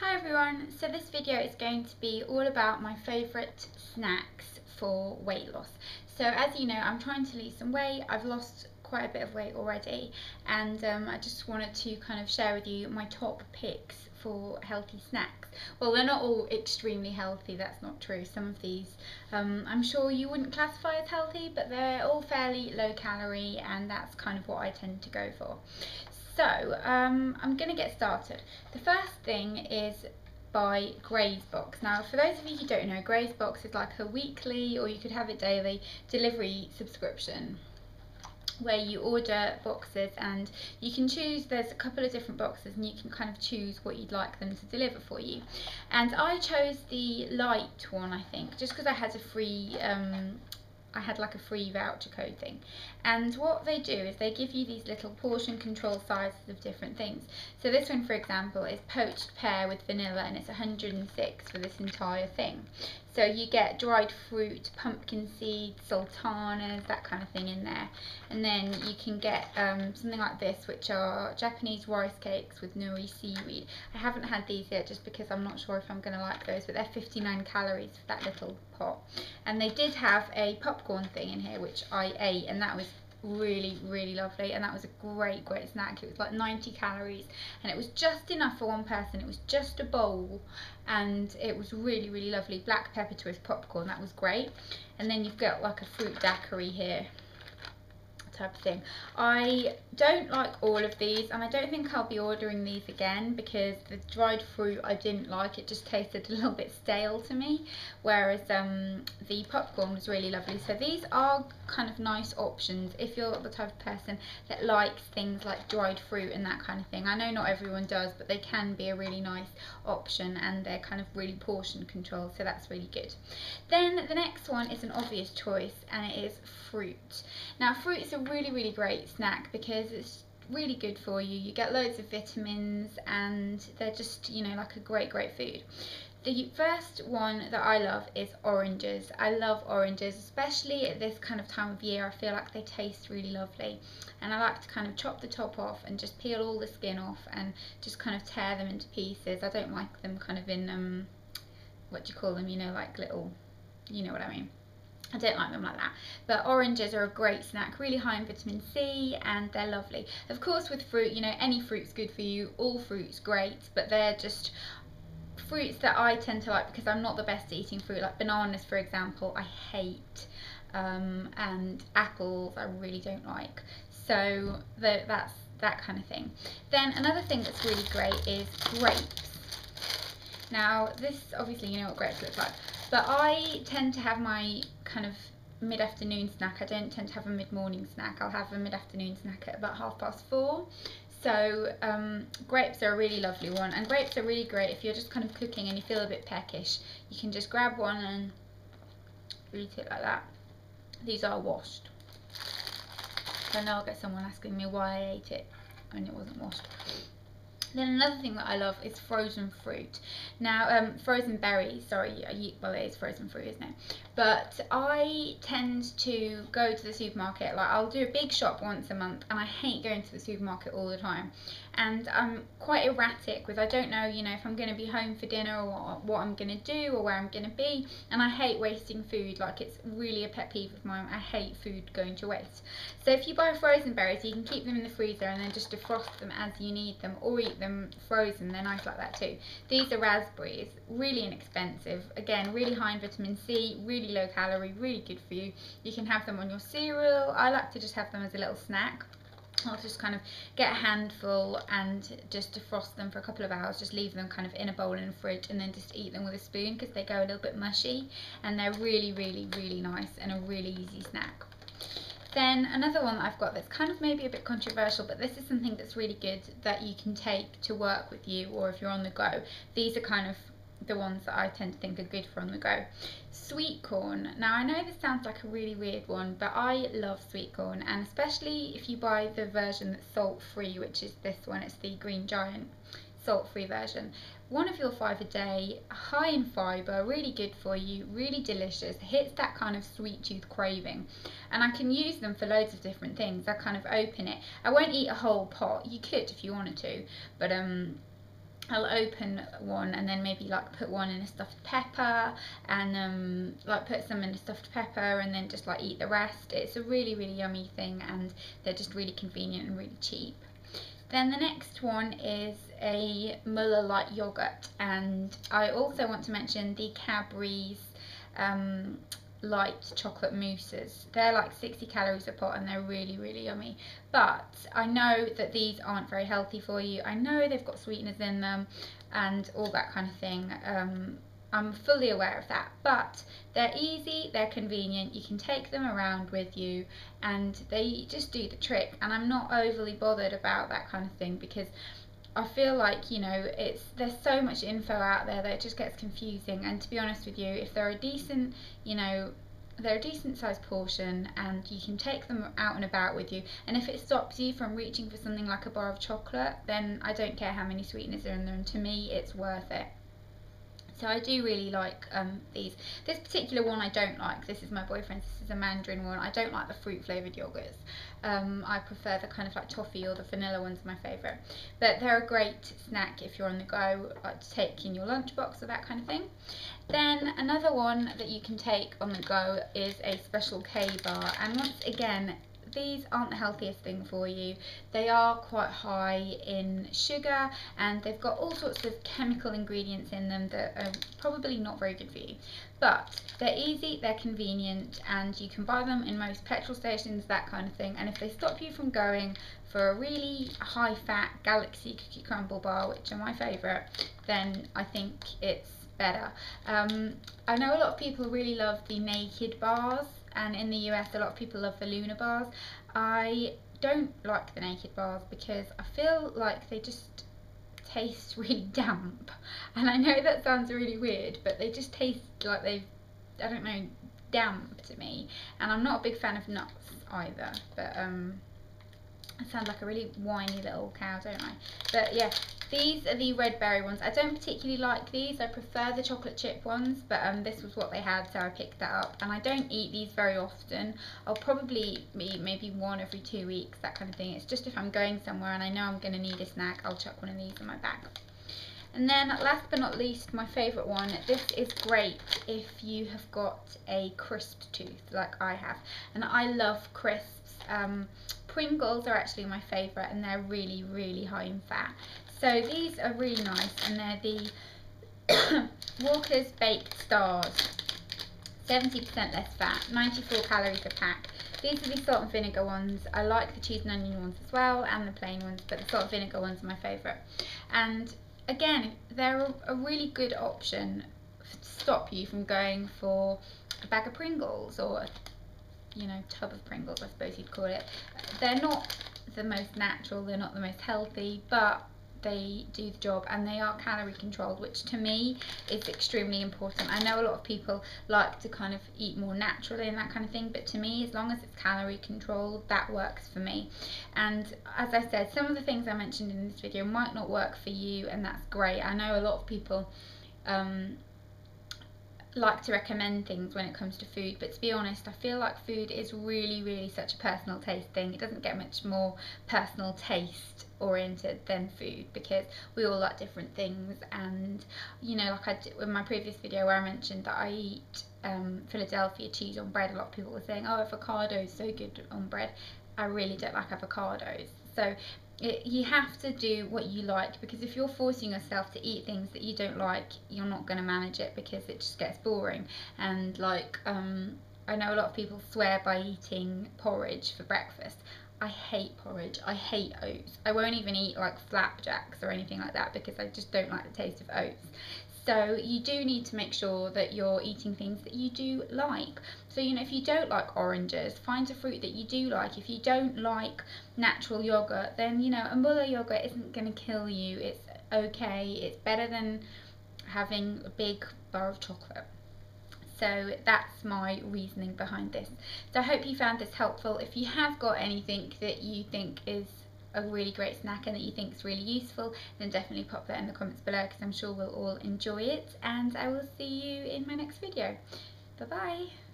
Hi everyone, so this video is going to be all about my favourite snacks for weight loss. So as you know, I'm trying to lose some weight. I've lost quite a bit of weight already, and I just wanted to kind of share with you my top picks for healthy snacks. Well, they're not all extremely healthy, that's not true. Some of these I'm sure you wouldn't classify as healthy, but they're all fairly low calorie, and that's kind of what I tend to go for. So I'm going to get started. The first thing is by Graze Box. Now, for those of you who don't know, Graze Box is like a weekly, or you could have it daily, delivery subscription where you order boxes and you can choose. There's a couple of different boxes and you can kind of choose what you'd like them to deliver for you. And I chose the light one, I think, just because I had a free I had like a free voucher code thing. And what they do is they give you these little portion control sizes of different things. So this one, for example, is poached pear with vanilla, and it's 106 for this entire thing. So you get dried fruit, pumpkin seeds, sultanas, that kind of thing in there. And then you can get something like this, which are Japanese rice cakes with nori seaweed. I haven't had these yet just because I'm not sure if I'm going to like those, but they're 59 calories for that little pot. And they did have a popcorn thing in here, which I ate, and that was really lovely, and that was a great snack. It was like 90 calories and it was just enough for one person. It was just a bowl and it was really lovely. Black pepper twist popcorn, that was great. And then you've got like a fruit daiquiri here type of thing. I don't like all of these, and I don't think I'll be ordering these again because the dried fruit I didn't like. It just tasted a little bit stale to me, whereas the popcorn was really lovely. So these are kind of nice options if you're the type of person that likes things like dried fruit and that kind of thing. I know not everyone does, but they can be a really nice option, and they're kind of really portion controlled, so that's really good. Then the next one is an obvious choice, and it is fruit. Now, fruit is a really great snack because it's really good for you. You get loads of vitamins and they're just, you know, like a great food. The first one that I love is oranges. I love oranges, especially at this kind of time of year. I feel like they taste really lovely, and I like to kind of chop the top off and just peel all the skin off and just kind of tear them into pieces. I don't like them kind of in what do you call them, you know, like little, you know what I mean. I don't like them like that. But oranges are a great snack, really high in vitamin C, and they're lovely. Of course, with fruit, you know, any fruit's good for you, all fruit's great, but they're just fruits that I tend to like because I'm not the best at eating fruit. Like bananas, for example, I hate, and apples I really don't like. So that's that kind of thing. Then another thing that's really great is grapes. Now this, obviously you know what grapes look like, but I tend to have my kind of mid-afternoon snack. I don't tend to have a mid-morning snack. I'll have a mid-afternoon snack at about 4:30. So grapes are a really lovely one, and grapes are really great if you're just kind of cooking and you feel a bit peckish. You can just grab one and eat it like that. These are washed. So now I'll get someone asking me why I ate it and it wasn't washed. Then another thing that I love is frozen fruit. Now, frozen berries, sorry, well it is frozen fruit, isn't it? But I tend to go to the supermarket, like I'll do a big shop once a month, and I hate going to the supermarket all the time. And I'm quite erratic with, I don't know, you know, if I'm going to be home for dinner or what I'm going to do or where I'm going to be. And I hate wasting food, like it's really a pet peeve of mine. I hate food going to waste. So if you buy frozen berries, you can keep them in the freezer and then just defrost them as you need them, or eat them frozen. They're nice like that too. These are raspberries, really inexpensive. Again, really high in vitamin C, really low calorie, really good for you. You can have them on your cereal. I like to just have them as a little snack. I'll just kind of get a handful and just defrost them for a couple of hours, just leave them kind of in a bowl in the fridge, and then just eat them with a spoon because they go a little bit mushy, and they're really nice and a really easy snack. Then another one that I've got that's kind of maybe a bit controversial, but this is something that's really good that you can take to work with you, or if you're on the go. These are kind of the ones that I tend to think are good for on the go. Sweet corn. Now I know this sounds like a really weird one, but I love sweet corn, and especially if you buy the version that's salt free, which is this one. It's the Green Giant salt free version. One of your 5 a day, high in fibre, really good for you, really delicious, hits that kind of sweet tooth craving, and I can use them for loads of different things. I kind of open it, I won't eat a whole pot. You could if you wanted to, but I'll open one and then maybe like put one in a stuffed pepper, and like put some in a stuffed pepper and then just like eat the rest. It's a really yummy thing, and they're just really convenient and really cheap. Then the next one is a Muller light yogurt, and I also want to mention the Cadbury's light chocolate mousses. They're like 60 calories a pot and they're really yummy, but I know that these aren't very healthy for you. I know they've got sweeteners in them and all that kind of thing. I'm fully aware of that, but they're easy, they're convenient, you can take them around with you and they just do the trick, and I'm not overly bothered about that kind of thing because I feel like, you know, there's so much info out there that it just gets confusing. And to be honest with you, if they're a decent, you know, they're a decent sized portion and you can take them out and about with you, and if it stops you from reaching for something like a bar of chocolate, then I don't care how many sweeteners are in them. To me, it's worth it. So I do really like these. This particular one I don't like. This is my boyfriend's. This is a mandarin one. I don't like the fruit flavoured yogurts. I prefer the kind of like toffee or the vanilla ones, my favourite. But they're a great snack if you're on the go, like to take in your lunchbox or that kind of thing. Then another one that you can take on the go is a Special K bar. And once again, these aren't the healthiest thing for you. They are quite high in sugar and they've got all sorts of chemical ingredients in them that are probably not very good for you. But they're easy, they're convenient, and you can buy them in most petrol stations, that kind of thing. And if they stop you from going for a really high fat Galaxy cookie crumble bar, which are my favourite, then I think it's better. I know a lot of people really love the naked bars, and in the US a lot of people love the Luna bars. I don't like the naked bars because I feel like they just taste really damp, and I know that sounds really weird, but they just taste like I don't know, damp to me, and I'm not a big fan of nuts either, but I sound like a really whiny little cow, don't I? But yeah, these are the red berry ones. I don't particularly like these. I prefer the chocolate chip ones, but this was what they had, so I picked that up. And I don't eat these very often. I'll probably eat maybe one every 2 weeks, that kind of thing. It's just if I'm going somewhere and I know I'm going to need a snack, I'll chuck one of these in my bag. And then last but not least, my favourite one. This is great if you have got a crisp tooth like I have. And I love crisps. Pringles are actually my favourite, and they're really high in fat. So these are really nice, and they're the Walker's Baked Stars. 70% less fat, 94 calories a pack. These are the salt and vinegar ones. I like the cheese and onion ones as well, and the plain ones, but the salt and vinegar ones are my favourite. And again, they're a really good option to stop you from going for a bag of Pringles, or you know, tub of Pringles, I suppose you'd call it. They're not the most natural, they're not the most healthy, but they do the job, and they are calorie controlled, which to me is extremely important. I know a lot of people like to kind of eat more naturally and that kind of thing, but to me, as long as it's calorie controlled, that works for me. And as I said, some of the things I mentioned in this video might not work for you, and that's great. I know a lot of people like to recommend things when it comes to food, but to be honest, I feel like food is really such a personal taste thing. It doesn't get much more personal taste oriented than food, because we all like different things. And you know, like I did in my previous video where I mentioned that I eat Philadelphia cheese on bread, a lot of people were saying, oh, avocado is so good on bread. I really don't like avocados. So you have to do what you like, because if you're forcing yourself to eat things that you don't like, you're not going to manage it, because it just gets boring. And like I know a lot of people swear by eating porridge for breakfast. I hate porridge. I hate oats. I won't even eat like flapjacks or anything like that, because I just don't like the taste of oats. So you do need to make sure that you're eating things that you do like. So, you know, if you don't like oranges, find a fruit that you do like. If you don't like natural yogurt, then, you know, a Muller yogurt isn't going to kill you. It's okay. It's better than having a big bar of chocolate. So that's my reasoning behind this. So I hope you found this helpful. If you have got anything that you think is a really great snack and that you think is really useful, then definitely pop that in the comments below, because I'm sure we'll all enjoy it. And I will see you in my next video. Bye bye.